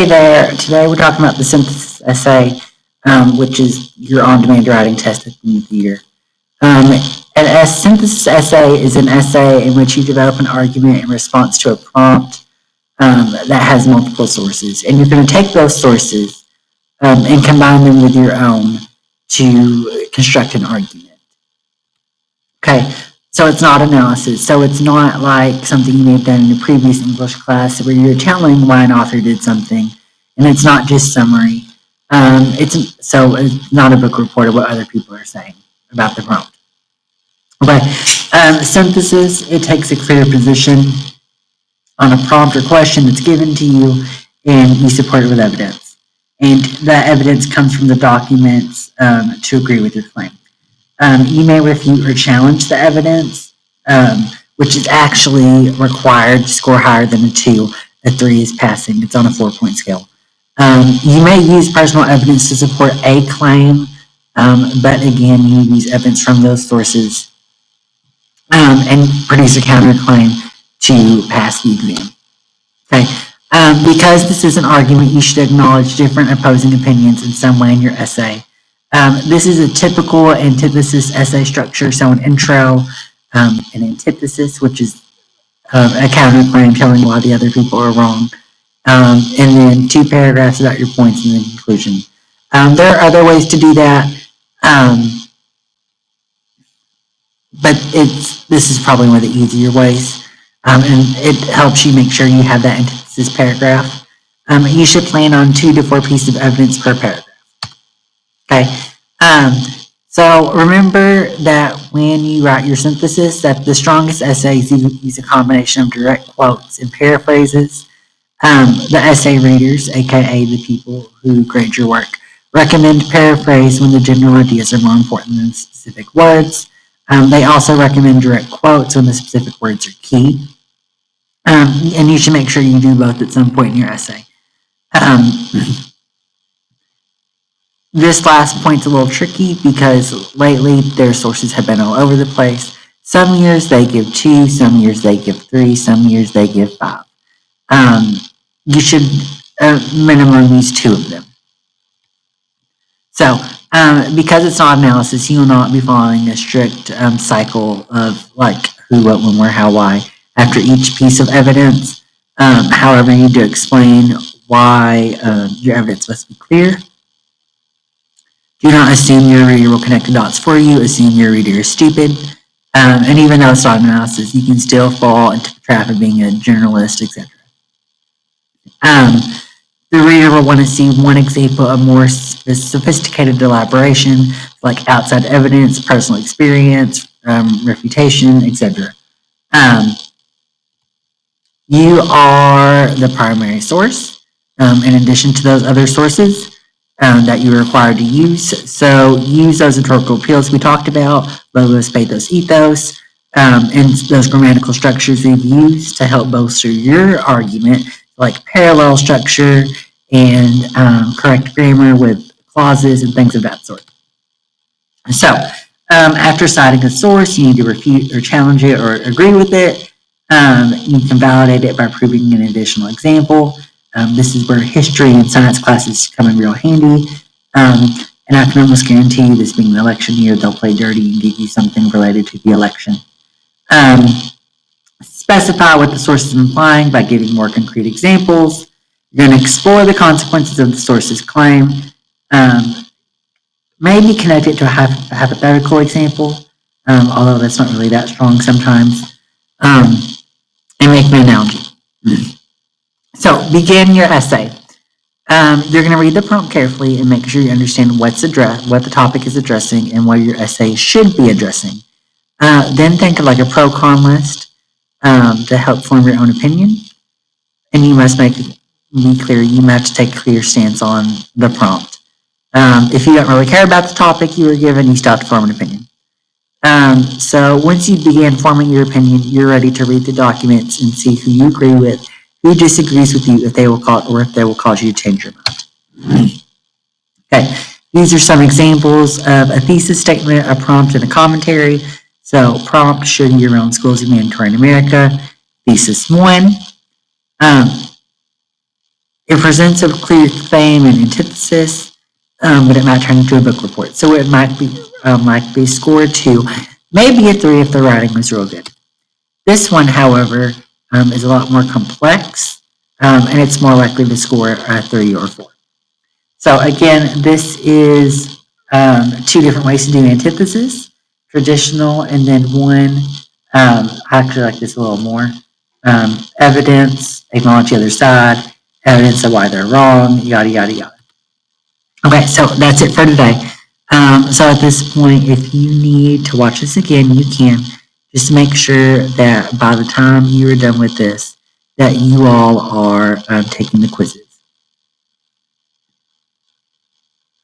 Hey there. Today we're talking about the synthesis essay, which is your on-demand writing test at the end of the year. A synthesis essay is an essay in which you develop an argument in response to a prompt that has multiple sources. And you're going to take those sources and combine them with your own to construct an argument. Okay, so it's not analysis. So it's not like something you may have done in a previous English class where you're telling why an author did something, and it's not just summary. It's not a book report of what other people are saying about the prompt. Okay, synthesis, it takes a clear position on a prompt or question that's given to you, and you support it with evidence. And that evidence comes from the documents to agree with your claim. You may refute or challenge the evidence, which is actually required to score higher than a 2. A 3 is passing. It's on a 4-point scale. You may use personal evidence to support a claim, but again, you use evidence from those sources and produce a counterclaim to pass the exam. Okay. Because this is an argument, you should acknowledge different opposing opinions in some way in your essay. This is a typical antithesis essay structure, so an intro, an antithesis, which is a counterclaim telling why the other people are wrong, and then 2 paragraphs about your points and then conclusion. There are other ways to do that, but this is probably one of the easier ways, and it helps you make sure you have that antithesis paragraph. You should plan on 2 to 4 pieces of evidence per paragraph. Okay, so remember that when you write your synthesis, that the strongest essays use a combination of direct quotes and paraphrases. The essay readers, aka the people who grade your work, recommend paraphrase when the general ideas are more important than specific words. They also recommend direct quotes when the specific words are key. And you should make sure you do both at some point in your essay. This last point's a little tricky because lately their sources have been all over the place. Some years they give 2, some years they give 3, some years they give 5. You should minimum use 2 of them. So, because it's not analysis, you will not be following a strict cycle of like who, what, when, where, how, why after each piece of evidence. However, you do explain why your evidence must be clear. Do not assume your reader will connect the dots for you. Assume your reader is stupid. And even though it's not analysis, you can still fall into the trap of being a journalist, etc. The reader will want to see one example of more sophisticated elaboration, like outside evidence, personal experience, refutation, etc. You are the primary source, in addition to those other sources that you're required to use. So use those rhetorical appeals we talked about, logos, pathos, ethos, and those grammatical structures we've used to help bolster your argument, like parallel structure and correct grammar with clauses and things of that sort. So after citing a source, you need to refute or challenge it or agree with it. You can validate it by proving an additional example. This is where history and science classes come in real handy. And I can almost guarantee you, this being the election year, they'll play dirty and give you something related to the election. Specify what the source is implying by giving more concrete examples. You're going to explore the consequences of the source's claim. Maybe connect it to a hypothetical example, although that's not really that strong sometimes. And make an analogy. So begin your essay. You're going to read the prompt carefully and make sure you understand what the topic is addressing and what your essay should be addressing. Then think of like a pro-con list to help form your own opinion. And you must be clear. You must take a clear stance on the prompt. If you don't really care about the topic you were given, you still have to form an opinion. So once you begin forming your opinion, you're ready to read the documents and see who you agree with, who disagrees with you, if they will cause you to change your mind. Okay, these are some examples of a thesis statement, a prompt, and a commentary. So prompt, should your own schools be mandatory in America? Thesis 1. It presents a clear claim and antithesis, but it might turn into a book report. So it might be scored 2, maybe a 3 if the writing was real good. This one, however, is a lot more complex, and it's more likely to score a 3 or 4. So again, this is 2 different ways to do antithesis, traditional, and then one, I actually like this a little more, evidence, acknowledge the other side, evidence of why they're wrong, yada, yada, yada. Okay, so that's it for today. So at this point, if you need to watch this again, you can. Just make sure that by the time you are done with this, that you all are taking the quizzes.